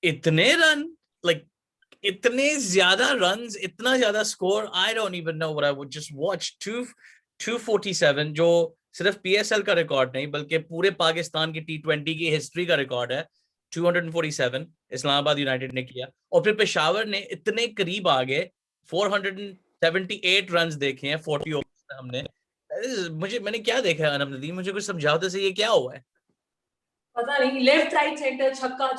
इतने run, like इतने ज्यादा runs, इतना ज्यादा score, I don't even know what I would just watch. 247 जो सिर्फ PSL का रिकॉर्ड नहीं बल्कि पूरे पाकिस्तान की T20 की हिस्ट्री का रिकॉर्ड है. 247 इस्लामाबाद यूनाइटेड ने किया, और फिर पेशावर ने इतने करीब आ गए. 478 रन्स देखे हैं 40 ओवर्स में हमने. मैंने क्या देखा है अनम नदीम, मुझे कुछ समझाओ तो सही, ये क्या हुआ है? पता नहीं, लेफ्ट राइट सेंटर छक्का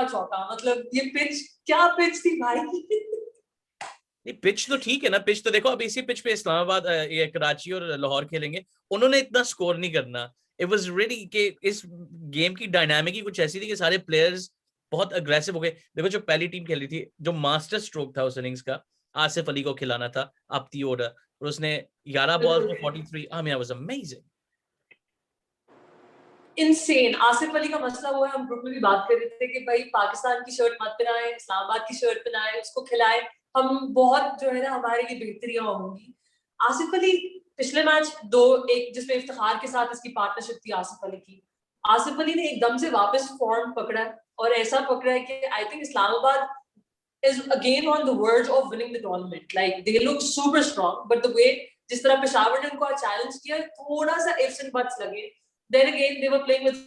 चौका, मतलब ये पिच क्या पिच थी भाई. नहीं, पिच तो ठीक है ना, पिच तो देखो अब इसी पिच पे इस्लामाबाद, ये कराची और लाहौर खेलेंगे, उन्होंने इतना स्कोर नहीं करना. इट वाज रियली कि इस गेम की डायनामिक ही कुछ ऐसी थी कि सारे प्लेयर्स बहुत अग्रेसिव हो गए. देखो जो पहली टीम खेल रही थी, जो मास्टर स्ट्रोक था उस इनिंग्स का, आसिफ अली को खिलाना था अपती ऑर्डर, और उसने 11 बॉल्स में 43. I mean, it was amazing. Insane. Asif Ali का मसला वो है, हम ग्रुप में भी बात कर रहे थे कि भाई पाकिस्तान की शर्ट मत पहनाए, इस्लामाबाद की शर्ट पहनाए, उसको खिलाए, हम बहुत जो है ना हमारे लिए बेहतरियां होंगी. आसिफ अली पिछले मैच 2-1 जिसमें इफ्तिखार के साथ इसकी पार्टनरशिप थी आसिफ अली की, आसिफ अली ने एकदम से वापस फॉर्म पकड़ा है, और ऐसा पकड़ा है कि I think Islamabad is again on the verge of winning the tournament. Like they look super strong, but the way जिस तरह पेशावर ने उनको चैलेंज किया, थोड़ा सा ifs and buts लगे. Then again they were playing with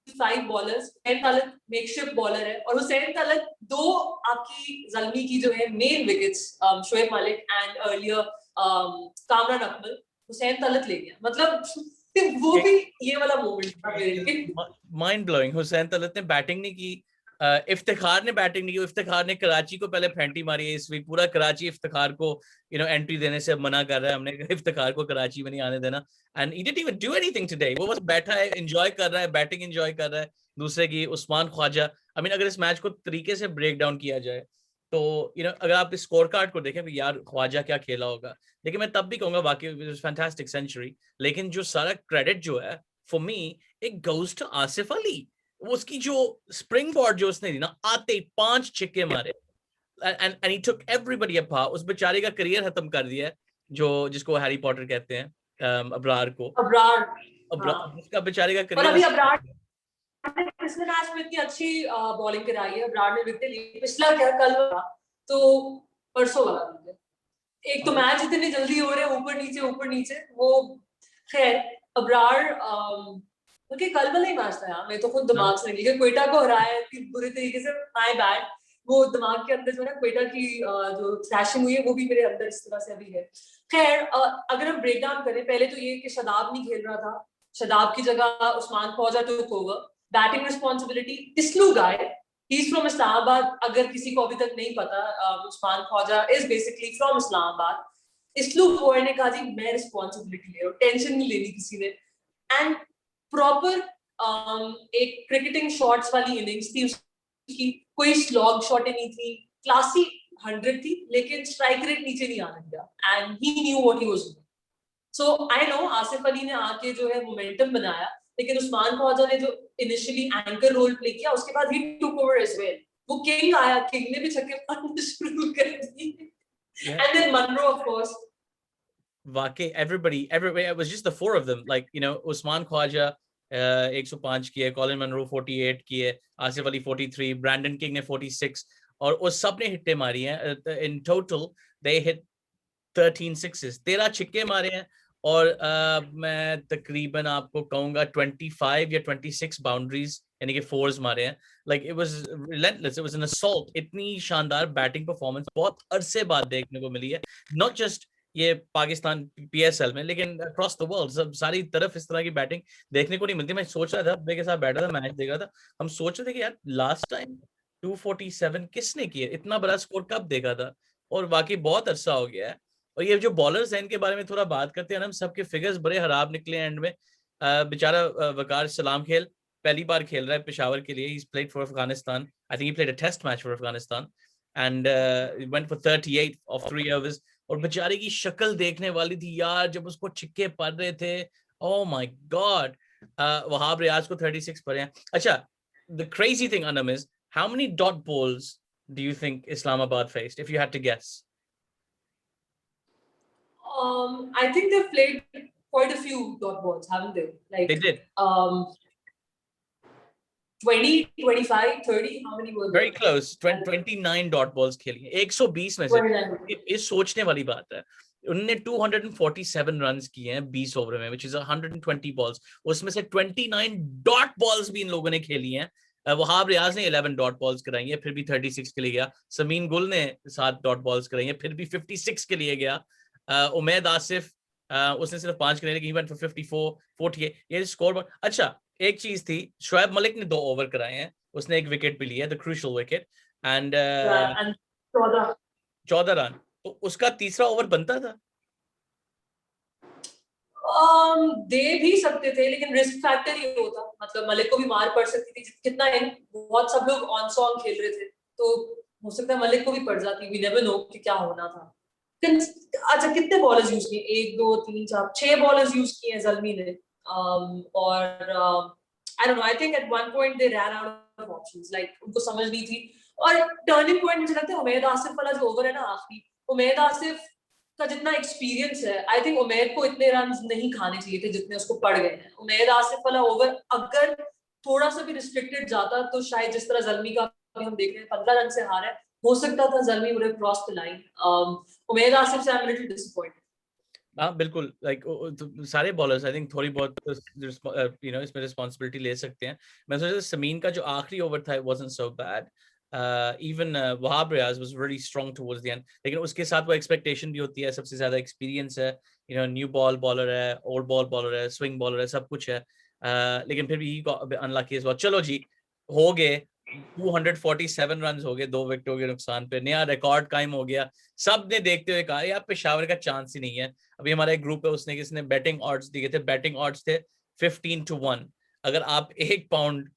5 bowlers. Hussain Talat makeshift bowler है, और हुसैन तलत दो आपकी ज़ल्मी की जो है main wickets, Shoaib Malik and earlier Kamran Akmal, Hussain Talat ले गया. मतलब वो भी ये वाला मोमेंट था मेरे लिए. Mind blowing. हुसैन तलत ने बैटिंग नहीं की, इफ्तिखार ने बैटिंग नहीं की. इफ्तिखार ने कराची को पहले फेंटी मारी है इस वीक. पूरा कराची इफ्तिखार को एंट्री देने से मना कर रहा है. हमने इफ्तिखार को कराची में नहीं आने देना. And he didn't even do anything today. वो बस बैठा है, एंजॉय कर रहा है, बैटिंग एंजॉय कर रहा है. दूसरे की उस्मान ख्वाजा. आई मीन, अगर इस मैच को तरीके से ब्रेक डाउन किया जाए तो अगर आप इस स्कोर कार्ड को देखें, यार ख्वाजा क्या खेला होगा. लेकिन मैं तब भी कहूंगा वाकई फैंटास्टिक सेंचुरी. लेकिन जो सारा क्रेडिट जो है for me, it goes to Asif Ali. वो उसकी जो स्प्रिंग बोर्ड जो उसने दी ना, आते ही 5 छिक्के मारे, and he took everybody apart. उस बेचारे का करियर खत्म कर दिया है, जो जिसको हैरी पॉटर कहते हैं, अब्रार को. अब्रार उसका बेचारे का और करियर. अभी अब्रार पिछले मैच में इतनी अच्छी बॉलिंग कराई है. अब्रार ने विकेट ली. पिछला क्या कल था तो परसों वाला, एक तो मैच इतने जल्दी हो रहे हैं, ऊपर नीचे वो. खैर अब्रार क्योंकि कल वाला ही मैच था यार, मैं तो खुद दिमाग से निकल गया. क्वेटा को हराया इतनी बुरी तरीके से, माय बैड. वो दिमाग के अंदर जो है क्वेटा की जो स्लैशिंग हुई है वो भी मेरे अंदर इस तरह से अभी है. खैर अगर हम ब्रेक डाउन करें, पहले तो ये कि शदाब नहीं खेल रहा था. शदाब की जगह Usman Khawaja took over. Batting responsibility Isloo guy, he is from Islamabad. अगर किसी को अभी तक नहीं पता, Usman Khawaja is basically from Islamabad. Isloo boy ने कहा जी मैं रिस्पॉन्सिबिलिटी ले रहा हूँ, टेंशन नहीं लेनी किसी ने. एंड प्रॉपर एक क्रिकेटिंग शॉट्स वाली इनिंग्स थी उसकी. कोई स्लॉग शॉटें नहीं थी, क्लासी 100 थी, लेकिन स्ट्राइक रेट नीचे नहीं आने दिया. And he knew what he was doing. So I know Asif Ali ने आके जो है मोमेंटम बनाया, लेकिन उस्मान ख्वाजा ने जो इनिशियली एंकर रोल प्ले किया, उसके बाद ही टुक ओवर एज वेल. वो किंग आया, किंग ने भी छक्के मारने शुरू कर दिए. And then Munro of course. वाकई everybody, it was just the 4 of them. Like Usman Khawaja 105 किए, कॉलिन मनरो 48 किए, आसिफ अली 43, ब्रैंडन किंग ने 46, और उस सब ने हिट्टे मारी हैं. In total they hit 13 sixes, 13 छिक्के मारे हैं. और मैं तकरीबन आपको कहूंगा 25 या 26 बाउंड्रीज यानी कि फोर्स मारे हैं. Like it was relentless, it was an assault. इतनी शानदार बैटिंग परफॉर्मेंस बहुत अरसे बाद देखने को मिली है, नॉट जस्ट ये पाकिस्तान PSL में, लेकिन अक्रॉस द वर्ल्ड सब सारी तरफ इस तरह की बैटिंग देखने को नहीं मिलती. मैं सोच रहा था, अपने के साथ बैठा था, मैच देख रहा था, हम सोच रहे थे कि यार लास्ट टाइम 247 किसने किया, इतना बड़ा स्कोर कब देखा था. और वाकई बहुत अरसा हो गया है. और ये जो बॉलर्स हैं इनके बारे में थोड़ा बात करते हैं ना, हम सबके फिगर्स बड़े खराब निकले एंड में. बेचारा वकार सलाम खेल पहली बार खेल रहा है पेशावर के लिए. He played for Afghanistan. I think he played a test match for Afghanistan and went for 38 of 3 overs. और बेचारे की शक्ल देखने वाली थी यार जब उसको छिक्के पड़ रहे थे. Oh my god. Wahab Riaz को 36 पड़े हैं. अच्छा, the crazy thing Anam is, how many dot balls do you think Islamabad faced, if you had to guess? I think they've played quite a few dot balls, haven't they? Like They did. 20, 25, 30, how many were there? Very close. 29 dot balls खेली हैं 120 में से। 29. ये सोचने वाली बात है। उन्होंने 247 रन्स किए हैं 20 ओवर में, which is 120 बॉल्स। उसमें से 29 डॉट बॉल्स भी इन लोगों ने खेली हैं। वहाब रियाज ने 11 डॉट बॉल्स कराई हैं, फिर भी 36 के लिए गया। समीन गुल ने 7 डॉट बॉल्स कराई हैं, फिर भी 56 के लिए गया। उमैद आसिफ उसने सिर्फ 5 कराई, लेकिन 54, 48 ये स्कोर बोर्ड। अच्छा, एक चीज थी, शोएब मलिक ने 2 ओवर कराए हैं, उसने एक विकेट भी लिया, the crucial wicket, and And 14. 14 run. तो उसका तीसरा ओवर बनता था। दे भी सकते थे, लेकिन रिस्क फैक्टर ही होता, मतलब मलिक को भी मार पड़ सकती थी, कितना बहुत सब लोग ऑन सॉन्ग खेल रहे थे, तो हो सकता है मलिक को भी पड़ जाती। वी नेवर नो कि क्या होना था। अच्छा, कितने बॉलर्स यूज किए? 1 2 3 4 6 बॉलर्स यूज किए हैं ज़ल्मी ने। और I don't know, I think at one point they ran out of options, like उनको समझ नहीं थी। और टर्निंग पॉइंट मुझे लगता है उमैद आसिफ वाला जो ओवर है ना आखिरी, उमैद आसिफ का जितना एक्सपीरियंस है, आई थिंक उमैद को इतने रन नहीं खाने चाहिए थे जितने उसको पड़ गए हैं। उमैद आसिफ वाला ओवर अगर थोड़ा सा भी रिस्ट्रिक्टेड जाता, तो शायद जिस तरह ज़ल्मी का हम देख रहे हैं 15 रन से हारा है, हो सकता था Zalmi would have crossed the line. Umaid Asif से आई एम लिटिल डिसअपॉइंटेड। हाँ बिल्कुल, लाइक सारे बॉलर्स आई थिंक थोड़ी बहुत इसमें रिस्पॉन्सिबिलिटी ले सकते हैं। मैं सोचा समीन का जो आखिरी ओवर था, wasn't so bad. Even Wahab Riaz was really strong towards the end, लेकिन उसके साथ वो एक्सपेक्टेशन भी होती है, सबसे ज्यादा एक्सपीरियंस है, न्यू बॉल बॉलर है, ओल्ड बॉल बॉलर है, स्विंग बॉलर है, सब कुछ है। लेकिन फिर भी अनलकी इस बार। चलो जी, हो गए 247 रन हो गए 2 विकेटों के नुकसान पे, नया रिकॉर्ड कायम हो गया। सब ने देखते हुए कहा यार पेशावर का चांस ही नहीं है। अभी हमारा एक ग्रुप है, उसने किसने बैटिंग ऑड्स दिए थे, बैटिंग ऑड्स थे 15-1। अगर आप 1 पाउंड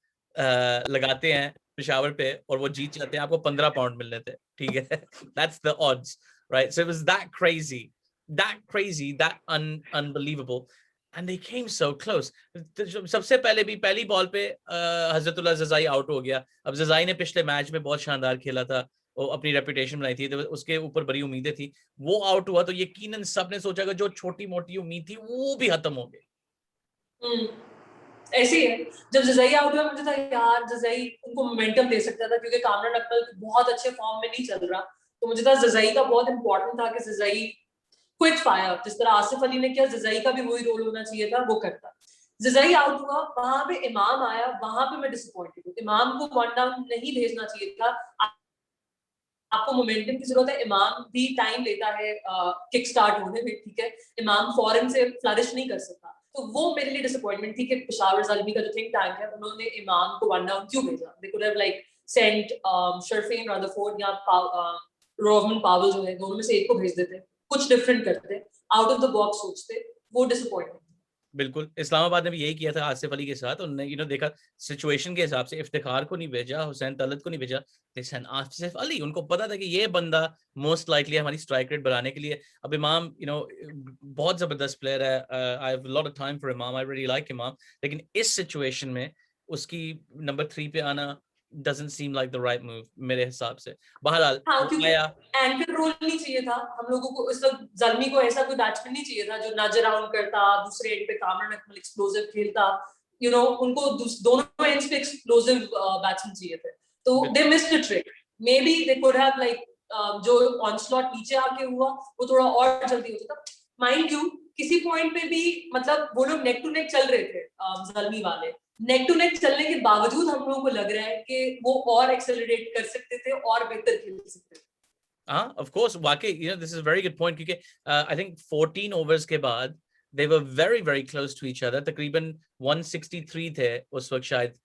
लगाते हैं पेशावर पे और वो जीत जाते हैं, आपको 15 पाउंड मिलने थे, ठीक है। That's the odds, right? So it was that crazy, that unbelievable, and they came so close. सबसे पहले भी पहली बॉल पे हजरतुल्लाह जज़ाई आउट हो गया। अब जज़ाई ने पिछले मैच में बहुत शानदार खेला था, वो अपनी रेपुटेशन बनाई थी, तो उसके ऊपर बड़ी उम्मीदें थी। वो आउट हुआ तो यकीनन सबने सोचा कि जो छोटी मोटी उम्मीद थी वो भी खत्म हो गई। ऐसे ही है, जब जज़ाई आउट हुआ मुझे था यार जज़ाई उनको मोमेंटम दे सकता था, क्योंकि कामरान अकमल बहुत अच्छे फॉर्म में नहीं चल रहा, तो मुझे था जज़ाई का बहुत इंपॉर्टेंट था कि जज़ाई क्विक फायर, जिस तरह आसिफ अली ने किया, जज़ाई का भी वही रोल होना चाहिए था, वो करता। जज़ाई आउट हुआ, वहां पे इमाम आया, वहां पे मैं डिसअपॉइंटेड हूँ। इमाम को वन डाउन नहीं भेजना चाहिए था। आपको मोमेंटम की जरूरत है, इमाम भी टाइम लेता है किक स्टार्ट होने में, ठीक है, इमाम फौरन से फ्लरिश नहीं कर सकता। तो वो मेरे लिए डिसअपॉइंटमेंट थी कि पेशावर ज़ल्मी का जो थिंक टैंक है, उन्होंने इमाम को वन डाउन क्यों भेजा? They could have like sent Sherfane Rutherford या रोहमन पावेल, जो है दोनों में से एक को भेज देते, कुछ डिफरेंट करते, आउट ऑफ द बॉक्स सोचते। वो डिसअपॉइंटमेंट। बिल्कुल, इस्लामाबाद ने भी यही किया था आसिफ अली के साथ। उन्होंने देखा सिचुएशन के हिसाब से, इफ्तिखार को नहीं भेजा, हुसैन तलत को नहीं भेजा, हुसैन आसिफ अली। उनको पता था कि ये बंदा मोस्ट लाइकली हमारी स्ट्राइक रेट बढ़ाने के लिए। अब इमाम बहुत जबरदस्त प्लेयर है, I have lot of time for इमाम, आई रियली लाइक इमाम, लेकिन इस सिचुएशन में उसकी नंबर 3 पे आना doesn't seem like the right move मेरे हिसाब से। बहरहाल हाँ, क्योंकि आया। एंकर रोल नहीं चाहिए था हम लोगों को इस वक्त। ज़ल्मी को ऐसा कोई बैट्समैन नहीं चाहिए था जो नज अराउंड करता, दूसरे एंड पे कामरान अकमल एक्सप्लोसिव खेलता, उनको दोनों एंड्स पे एक्सप्लोसिव बैट्समैन चाहिए थे, तो दे missed the trick. May be they could have like जो ऑनस्लॉट नीचे आके हुआ वो थोड़ा और जल्दी होता था। माइंड यू, किसी पॉइंट पे भी मतलब वो लोग नेक टू नेक चल रहे थे, ज़ल्मी वाले नेक टू नेक चलने के बावजूद हम लोगों को लग रहा है कि वो और एक्सेलरेट कर सकते थे और बेहतर खेल सकते थे। हाँ, of course, वाकई this is a very good point, क्योंकि I think 14 overs के बाद they were very very close to each other। तकरीबन 163 थे उस वक्त शायद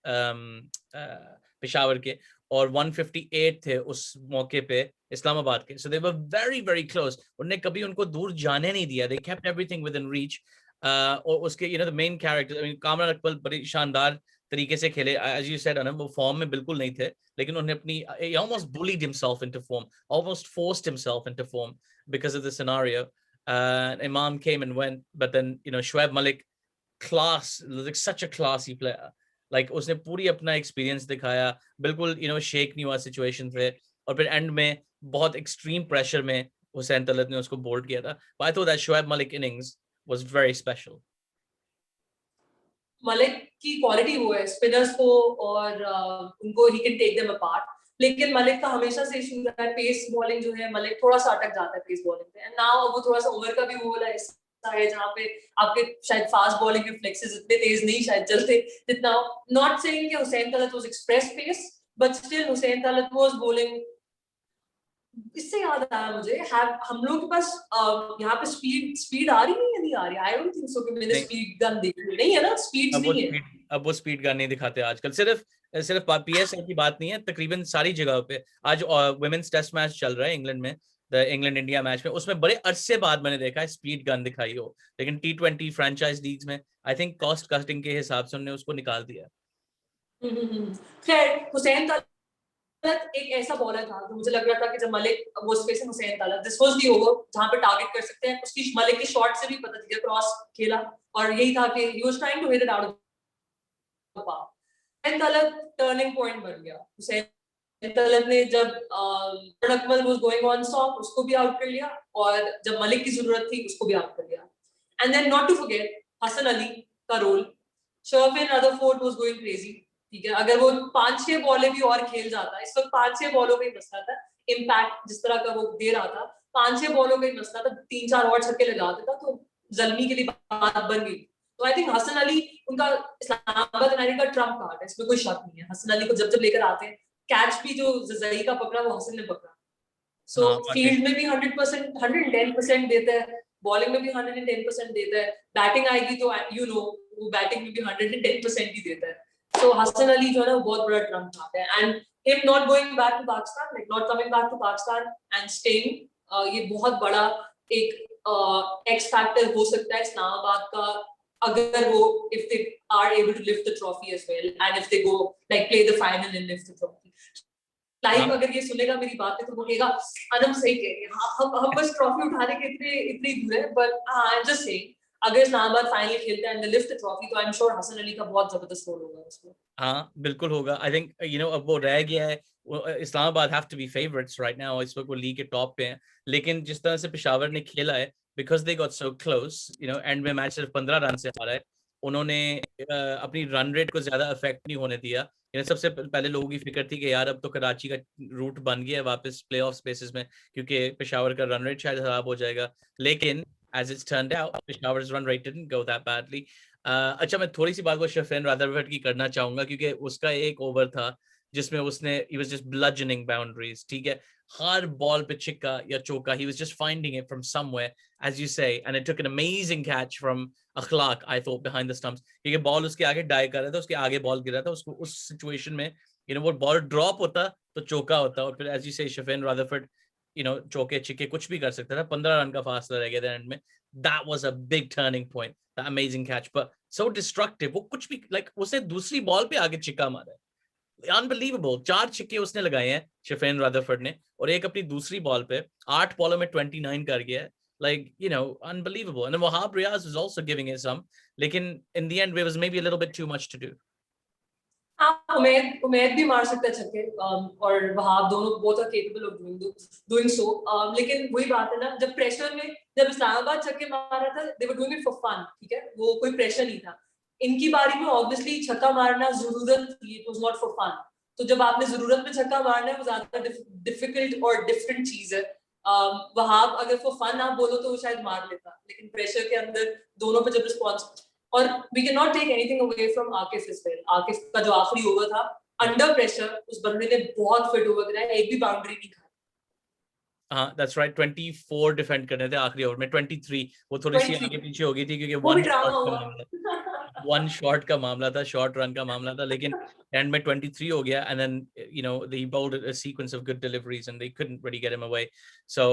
पेशावर के, और 158 थे उस मौके पे इस्लामाबाद के। So they were very very close। उन्होंने कभी उनको दूर जाने नहीं दिया। They kept everything within reach। और उसके the main character, I mean, Kamran Akmal बड़ी शानदार तरीके से खेले, as you said, वो फॉर्म में बिल्कुल नहीं थे, लेकिन उन्होंने अपनी he almost bullied himself into form, almost forced himself into form because of the scenario. Imam came and went, but then Shoaib Malik, class, like such a classy player, like उसने पूरी अपना एक्सपीरियंस दिखाया, बिल्कुल shake नहीं हुआ situation पे, और फिर एंड में बहुत एक्सट्रीम प्रेशर में हुसैन तलत ने उसको बोल्ड किया था। But I thought that Shoaib Malik innings was very special. Malik की क्वालिटी वो है स्पिनर्स को और उनको he can take them apart, लेकिन मलिक का हमेशा से इशू रहा है पेस बॉलिंग जो है, मलिक थोड़ा सा अटक जाता है पेस बॉलिंग पे, एंड नाउ वो थोड़ा सा उम्र का भी वो वाला हिस्सा है जहाँ पे आपके शायद फास्ट बॉलिंग रिफ्लेक्सेस इतने तेज नहीं शायद चलते जितना, नॉट सेइंग कि Hussain Talat was express pace, but still Hussain Talat was bowling. इससे याद आया मुझे, हम लोग के पास यहाँ पे स्पीड स्पीड आ रही है या नहीं आ रही? आई डोंट थिंक सो कि मैंने नहीं, स्पीड गन देखी नहीं है ना, स्पीड्स नहीं है। अब वो स्पीड गन नहीं दिखाते आजकल। सिर्फ सिर्फ पीएसएल की बात नहीं है, तकरीबन सारी जगहों पे आज वुमेन्स टेस्ट मैच चल रहा है इंग्लैंड में, द इंग्लैंड इंडिया मैच में, उसमें बड़े अरसे बाद मैंने देखा है स्पीड गन दिखाई हो। लेकिन T20 फ्रेंचाइज लीग्स में आई थिंक कॉस्ट कटिंग के हिसाब से उन्होंने उसको निकाल दिया। खैर हुसैन तलत एक ऐसा बॉलर था जो मुझे लग रहा था कि जब मलिक वो space Hussain Talat this was the over जहां पे टारगेट कर सकते हैं, उसकी मलिक की शॉट से भी पता चल गया, क्रॉस खेला और यही था कि he was trying to hit it out of the park. Hussain Talat turning point बन गया। हुसैन तलत ने जब Akmal was going on stop उसको भी आउट कर लिया, और जब मलिक की जरूरत थी उसको भी आउट कर लिया। And then not to forget Hasan Ali का role, Sherfane Rutherford was going crazy, ठीक है, अगर वो 5-6 बॉलें भी और खेल जाता, इस वक्त 5-6 बॉलों का ही मसला था, इम्पैक्ट जिस तरह का वो दे रहा था 5-6 बॉलों का ही मसला था, 3-4 और छक्के लगा देता तो जल्मी के लिए बात बन गई। तो आई थिंक हसन अली उनका इस्लामाबाद यूनाइटेड का ट्रम्प कार्ड है, इसमें कोई शक नहीं है। हसन अली को जब जब लेकर आते हैं, कैच भी जो जई का पकड़ा वो हसन ने पकड़ा, सो हाँ वाकई। फील्ड में भी 100% 110% देता है, बॉलिंग में भी 110% देता है, बैटिंग आएगी तो यू नो वो बैटिंग में भी 110% ही देता है। So Hassan Ali जो है ना वो बहुत बड़ा ट्रम्प कार्ड है, and him not going back to Pakistan, like not coming back to Pakistan and staying, ये बहुत बड़ा एक एक्स फैक्टर हो सकता है इस्लामाबाद का, अगर वो if they are able to lift the trophy as well and if they go like play the final and lift the trophy. Live अगर ये सुनेगा मेरी बातें तो बोलेगा अनम सही कह रही है, हम बस ट्रॉफी उठाने के इतने इतनी दूर है, but I am just saying अगर इस्लामाबाद फाइनल खेलता है and they lift the trophy तो I am sure Hasan Ali का बहुत जबरदस्त रोल होगा उसमें। हाँ बिल्कुल होगा। आई थिंक अब वो रह गया है, Islamabad have to be favourites right now, इस वक्त वो लीग के टॉप पे हैं। लेकिन जिस तरह से पेशावर ने खेला है, because they got so close, and में मैच सिर्फ 15 रन से हारा है, उन्होंने अपनी रन रेट को ज्यादा अफेक्ट नहीं होने दिया। सबसे पहले लोगों की फिक्र थी कि यार अब तो कराची का रूट बन गया है वापस प्ले ऑफ स्पेसेस में, क्योंकि पेशावर का रन रेट शायद खराब हो जाएगा। लेकिन as it's turned out, Peshawar's run rate didn't go that badly. अच्छा, मैं थोड़ी सी बात वो शफीन रदरफोर्ड की करना चाहूंगा, क्योंकि उसका एक ओवर था जिसमें उसने he was just bludgeoning boundaries, ठीक है, हर बॉल पे छिक्का या चौका, he was just finding it from somewhere, as you say, and it took an amazing catch from Akhlaq, I thought, behind the stumps, क्योंकि बॉल उसके आगे डाई कर रहा था, उसके आगे बॉल गिरा था, उसको उस सिचुएशन में वो बॉल ड्रॉप होता तो चौका होता, और फिर as you say Sherfane Rutherford चौके छिक्के कुछ भी कर सकता था, 15 रन का फासला रह गया था एंड में। That was a big turning point, that amazing catch, but so destructive, वो कुछ भी like उसने दूसरी बॉल पे आगे छिक्का मारा है, अनबिलीवेबल। 4 छिक्के उसने लगाए हैं शफीन रदरफोर्ड ने, और एक अपनी दूसरी बॉल पे 8 बॉलों में 29 कर गया है, like unbelievable. And then Wahab Riaz was also giving it some, लेकिन in the end it was maybe a little bit too much to do. हाँ, उमेद भी मार सकता है छक्के, और वहाब दोनों both are capable of doing so, लेकिन वही बात है ना, जब प्रेशर में जब इस्लामाबाद छक्के मार रहा था they were doing it for fun, ठीक है, वो कोई प्रेशर नहीं था। इनकी बारी में ऑब्वियसली छक्का मारना जरूरत थी, it was not for fun. तो जब आपने जरूरत में छक्का मारना है वो ज्यादा डिफिकल्ट और डिफरेंट चीज है। वहाब अगर फॉर फन आप बोलो तो वो शायद मार लेता, लेकिन प्रेशर के अंदर दोनों पे जब रिस्पॉन्स, और we cannot take anything away from Akif as well। Akif का जो आखिरी ओवर था अंडर प्रेशर, उस बंदे ने बहुत फिट ओवर कराया, एक भी बाउंड्री नहीं खाई। हाँ दैट्स राइट, 24 डिफेंड करने थे आखिरी ओवर में, 23 वो थोड़ी सी आगे पीछे हो गई थी क्योंकि वो भी ड्रामा हुआ। वन शॉट का मामला था, शॉर्ट रन का मामला था, लेकिन एंड में 23 हो गया, and then they bowled a sequence of good deliveries and they couldn't really get him away. So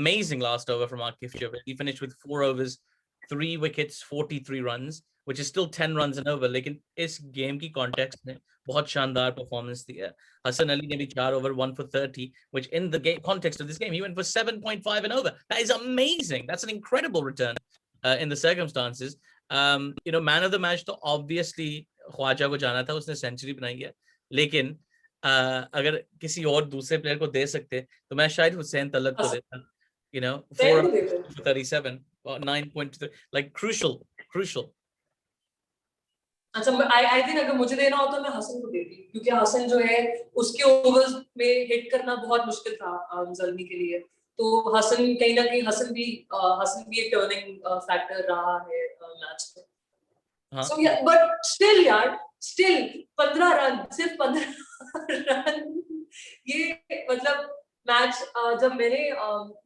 amazing last over from Akif Javed. He finished with 4 overs, 3 wickets, 43 runs, which is still 10 runs an over, लेकिन इस game की context में बहुत शानदार performance दिया। हसन अली ने भी 4 over 1 for 30, which in the context of this game he went for 7.5 and over. That is amazing. That's an incredible return in the circumstances. Man of the match तो obviously Khwaja को जाना था, उसने सेंचुरी बनाई है, लेकिन अगर किसी और दूसरे प्लेयर को दे सकते तो मैं शायद हुसैन तलत को देता, 4 37 9.3, like crucial. अच्छा, आई थिंक अगर मुझे देना हो तो मैं हसन को देती, क्योंकि हसन जो है उसके ओवर्स में हिट करना बहुत मुश्किल था ज़ल्मी के लिए। तो हसन कहीं ना कहीं हसन भी एक टर्निंग फैक्टर रहा है मैच में। हाँ सो बट स्टिल यार, स्टिल 15 रन, सिर्फ 15 रन, ये मतलब मैच जब मैंने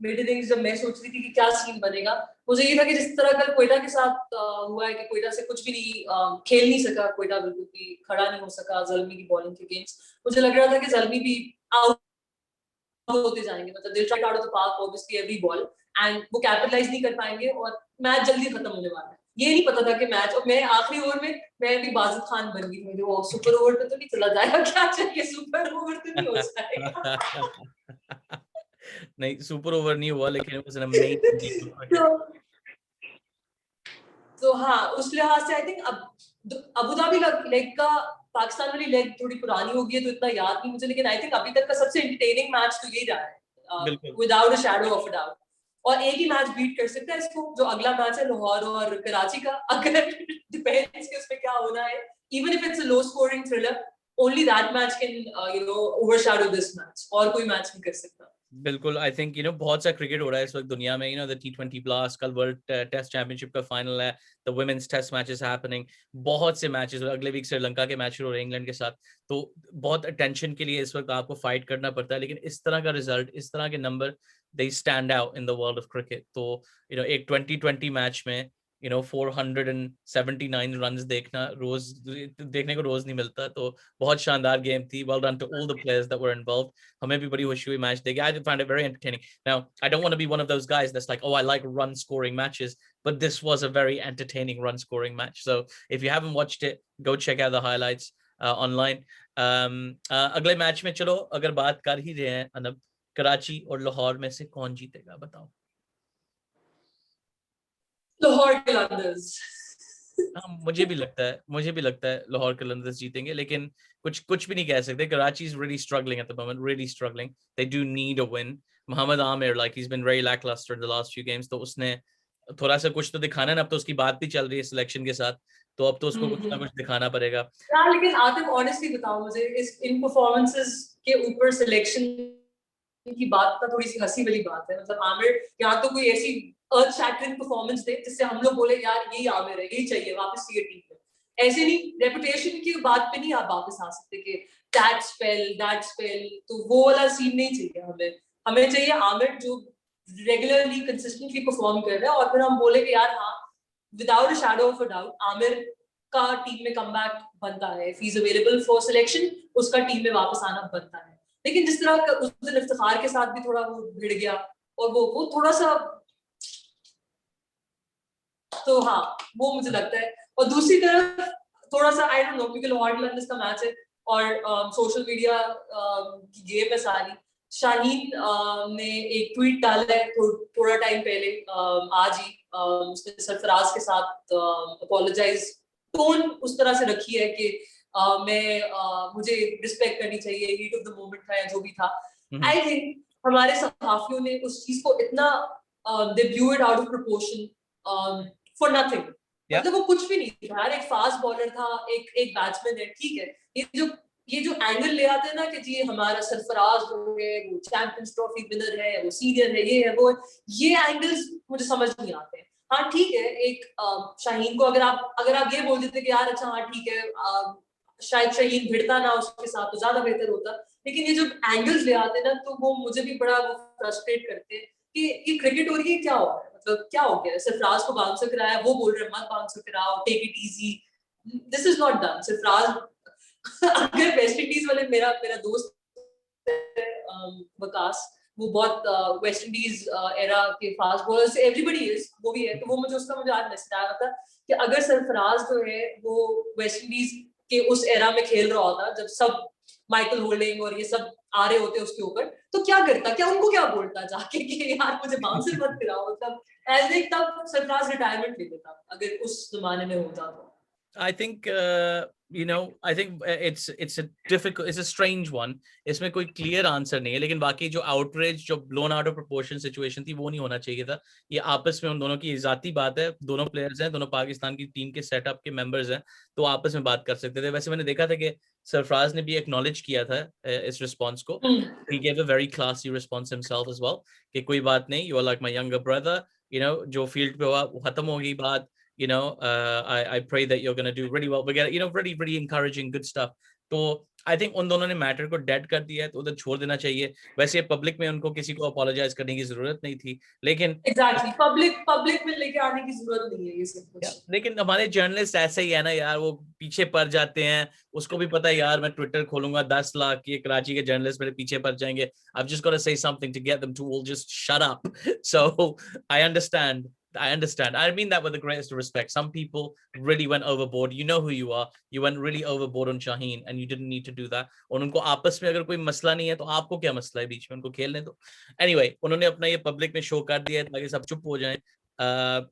मिड इनिंग्स जब मैं सोच रही थी कि क्या सीन बनेगा, मुझे ये था कि जिस तरह कल कोयटा के साथ हुआ है कि कोयटा से कुछ भी नहीं खेल नहीं सका, कोयटा बिल्कुल भी खड़ा नहीं हो सका ज़ल्मी की बॉलिंग के अगेंस्ट। मुझे लग रहा था कि ज़ल्मी भी आउट होते जाएंगे, मतलब they try out of the park obviously every ball, and वो कैपिटलाइज नहीं कर पाएंगे और मैच जल्दी खत्म होने वाला है। ये नहीं पता था कि मैच, और मैं आखिरी ओवर में मैं भी बाजिद खान बन गई, मुझे वो सुपर ओवर पे तो नहीं चला जाएगा, क्या चाहिए, सुपर ओवर तो नहीं हो जाएगा। नहीं, सुपर ओवर नहीं हुआ, लेकिन it was an amazing game of cricket. तो तो हाँ, उस लिहाज से आई थिंक अब अबू धाबी लेग का, पाकिस्तान वाली लेग थोड़ी पुरानी हो गई है तो इतना याद नहीं मुझे, लेकिन आई थिंक अभी तक का सबसे एंटरटेनिंग मैच तो यही रहा है, बिल्कुल। Without a shadow of a doubt. और एक ही मैच बीट कर सकता है इसको, जो अगला मैच है लाहौर और कराची का, अगर डिपेंड्स कि उसमें क्या होना है, even if it's a low scoring thriller, only that match can overshadow this match, और कोई मैच नहीं कर सकता। बिल्कुल, आई थिंक बहुत सा क्रिकेट हो रहा है इस वक्त दुनिया में, द T20 ब्लास्ट, कल वर्ल्ड टेस्ट चैंपियनशिप का फाइनल है, the women's test matches happening, बहुत से मैचेस, अगले वीक श्रीलंका के मैच शुरू हो रहे हैं इंग्लैंड के साथ, तो बहुत अटेंशन के लिए इस वक्त आपको फाइट करना पड़ता है, लेकिन इस तरह का रिजल्ट, इस तरह के number, they stand out in the world of cricket. तो एक 2020 मैच में 479 रन्स देखने को रोज नहीं मिलता, तो बहुत शानदार गेम थी। Well done to all the players that were involved. हमें भी बड़ी खुशी हुई मैच देख। I find it very entertaining. Now, I don't want to be one of those guys that's like, oh, I like run scoring matches, but this was a very entertaining run scoring match. So if you haven't watched it, go check out the highlights online. अगले match में चलो, अगर बात कर ही रहे हैं अनब, कराची और लाहौर में से कौन जीतेगा बताओ? लाहौर कलंदर्स। हाँ, मुझे भी लगता है लाहौर कलंदर्स जीतेंगे, लेकिन कुछ भी नहीं कह सकते। Karachi is really struggling at the moment, really struggling. They do need a win. Mohammad Aamir, like he's been very lackluster in the last few games, तो उसने थोड़ा सा कुछ तो दिखाना है ना, अब तो उसकी बात भी चल रही है सिलेक्शन के साथ, तो अब तो उसको कुछ ना कुछ दिखाना पड़ेगा। यार लेकिन आतिफ ऑनेस्टली बताओ मुझे, इन परफॉर्मेंसेस के ऊपर सिलेक्शन की बात ना थोड़ी सी हंसी वाली बात है। मतलब आमिर या तो कोई ऐसी अर्थ शैटरिंग परफॉर्मेंस दे जिससे हम लोग बोले यार यही आमिर है, यही चाहिए वापस चाहिए टीम में। ऐसे नहीं, रेपुटेशन की बात पे नहीं आप वापस आ सकते कि दैट स्पेल, तो वो वाला सीन नहीं चाहिए हमें। हमें चाहिए आमिर जो रेगुलरली कंसिस्टेंटली परफॉर्म कर रहा है, और फिर हम बोले कि यार हाँ, without a shadow of a doubt Aamir का टीम में कमबैक बनता है, if he is available for selection, उसका टीम में वापस आना बनता है। लेकिन जिस तरह का उस दिन इफ्तिखार के साथ भी थोड़ा वो भिड़ गया, और वो थोड़ा सा, तो हाँ वो मुझे लगता है। और दूसरी तरफ थोड़ा सा आई डोंट नो, क्योंकि लाहौर कलंदर्स का मैच है और सोशल मीडिया की गेम है सारी। शाहीन ने एक ट्वीट डाला है थोड़ा टाइम पहले, आज ही, उसने सरफराज के साथ अपोलोजाइज, टोन उस तरह से रखी है कि मुझे रिस्पेक्ट करनी चाहिए, हीट ऑफ द मोमेंट था या जो भी था। आई थिंक हमारे सहाफियों ने उस चीज को इतना they view it out of proportion for nothing. मतलब वो कुछ भी नहीं था यार, एक फास्ट बॉलर था, एक बैट्समैन है, ठीक है। ये जो एंगल ले आते हैं ना कि जी हमारा सरफराज जो है वो चैंपियंस ट्रॉफी विनर है, वो सीनियर है, ये है वो है, ये एंगल्स मुझे समझ नहीं आते। हाँ ठीक है, एक शाहीन को अगर आप ये बोल देते कि यार अच्छा हाँ ठीक है, शायद शाहीन भिड़ता ना उसके साथ तो ज्यादा बेहतर होता। लेकिन ये जो एंगल्स ले आते हैं ना, तो वो मुझे भी बड़ा वो फ्रस्ट्रेट करते हैं कि ये क्रिकेट हो रही है, क्या हो रहा है, मतलब क्या हो गया। सरफराज को बाउंसर कराया, वो बोल रहे मत बाउंसर कराओ, take it easy, this is not done. Sarfaraz अगर वेस्ट इंडीज वाले, मेरा दोस्त वकास, वो बहुत वेस्ट इंडीज एरा के फास्ट बॉलर से एवरीबडी इज, वो भी है, तो वो मुझे आज मैसेज आया था कि अगर सरफराज जो है वो वेस्ट इंडीज के उस एरा में खेल रहा होता जब सब माइकल होल्डिंग और ये सब आ रहे होते उसके ऊपर, तो क्या करता, क्या उनको क्या बोलता जाके कि यार मुझे बाउंसर मत कराओ, मतलब एज तब सरफराज रिटायरमेंट ले लेता अगर उस जमाने में होता तो। I think you know, I think it's a strange one. इसमें कोई clear answer नहीं है, लेकिन बाकी जो outrage, जो blown out of proportion situation थी, वो नहीं होना चाहिए था. ये आपस में उन दोनों की ज़ाती बात है. दोनों players हैं, दोनों पाकिस्तान की टीम के setup के members हैं, तो आपस में बात कर सकते थे. वैसे मैंने देखा था कि सरफराज ने भी acknowledge किया था इस response को. He gave a very classy response himself as well. कि कोई बात नहीं, you are like my younger brother. You know, जो field पे हुआ वो खत्म हो गई बात. You know, I pray that you're going to do really well. We get, you know, really, really encouraging, good stuff. तो I think उन दोनों ने मैटर को डेड कर दिया है, तो उधर छोड़ देना चाहिए. वैसे पब्लिक में उनको किसी को अपोलोजाइज करने की जरूरत नहीं थी, लेकिन एग्जैक्टली पब्लिक में लेके आने की जरूरत नहीं है ये सब कुछ. लेकिन हमारे जर्नलिस्ट ऐसे ही है ना यार, वो पीछे पड़ जाते हैं. उसको भी पता है यार, मैं ट्विटर खोलूंगा 10 लाख के कराची के जर्नलिस्ट मेरे पीछे पड़ जाएंगे. I've just got to say something to get them to all just shut up. So I understand. I mean that with the greatest respect. Some people really went overboard. You know who you are. You went really overboard on Shaheen, and you didn't need to do that. और उनको आपस में अगर कोई मसला नहीं है, तो आपको क्या मसला है बीच में? उनको खेलने दो. Anyway, उन्होंने अपना ये पब्लिक में शो कर दिया है ताकि सब चुप हो जाएं.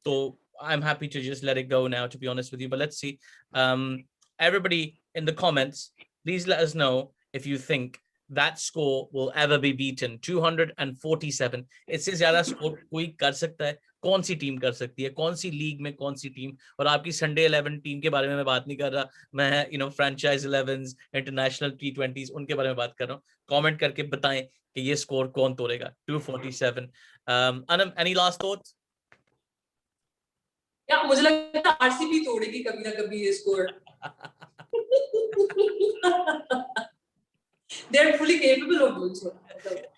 तो I'm happy to just let it go now, to be honest with you. But let's see. Everybody in the comments, please let us know if you think that score will ever be beaten. 247. इससे ज्यादा score कोई कर सकता है? कौन सी team कर सकती है? कौन सी लीग में कौन सी टीम? और आपकी संडे 11 टीम के बारे में मैं बात नहीं कर रहा. मैं फ्रेंचाइज 11s, इंटरनेशनल T20s, उनके बारे में बात कर रहा हूँ. कमेंट करके बताएं कि ये स्कोर कौन तोड़ेगा. 247. Anam, any last thoughts? या मुझे लगता है आरसीबी तोड़ेगी कभी ना कभी ये score. They're fully capable of doing so.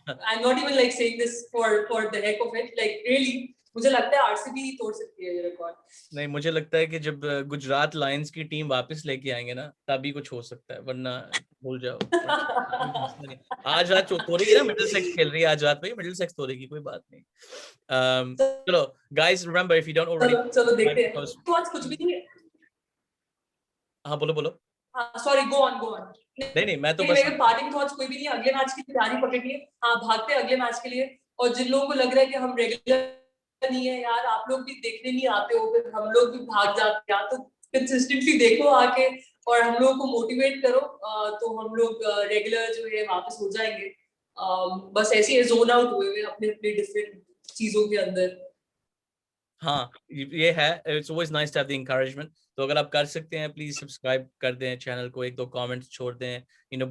I'm not even like saying this for the heck of it. Like really, मुझे लगता है आरसीबी तोड़ सकती है ये रिकॉर्ड. नहीं, मुझे लगता है कि जब गुजरात लायंस की टीम वापस लेके आएंगे ना, तभी कुछ हो सकता है, वरना भूल जाओ. आज रात तोड़ेगी ना, मिडिल सेक्स खेल रही है आज रात में, मिडिल सेक्स तोड़ेगी, कोई बात नहीं. चलो guys, remember if you don't already, चलो देखते हैं. तो आज कुछ भी नहीं है. हाँ बोलो. हाँ सॉरी, गो ऑन. नहीं, मैं तो बस मेरे पार्टिंग थॉट्स कोई भी नहीं. अगले मैच की तैयारी पकड़नी है. हाँ, भागते हैं अगले मैच के लिए. और जिन लोगों को लग रहा है कि हम रेगुलर नहीं है यार, आप लोग भी देखने नहीं आते हो, फिर हम लोग भी भाग जाते हैं. तो कंसिस्टेंटली देखो आके और हम लोगों को मोटिवेट करो, तो हम लोग रेगुलर जो है वापस हो जाएंगे. बस ऐसे ही जोन आउट हुए अपने अपने डिफरेंट चीजों के अंदर. हाँ, ये है. It's always nice to have the encouragement. तो अगर आप कर सकते हैं, प्लीज सब्सक्राइब कर दें चैनल को, 1-2 कमेंट्स छोड़ दें,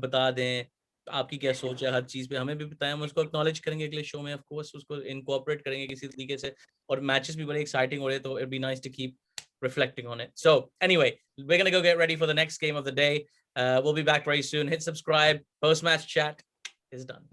बता दें आपकी क्या सोच है हर चीज पे. हमें भी बताएं, हम उसको एक्नॉलेज करेंगे अगले शो में. ऑफ कोर्स उसको इनकॉर्पोरेट करेंगे किसी तरीके से. और मैचेस भी बड़े एक्साइटिंग हो रहे हैं, तो it be nice to keep reflecting on it. So anyway, we're going to go get ready for the next game of the day. We'll be back very soon. Hit subscribe. Post match chat is done.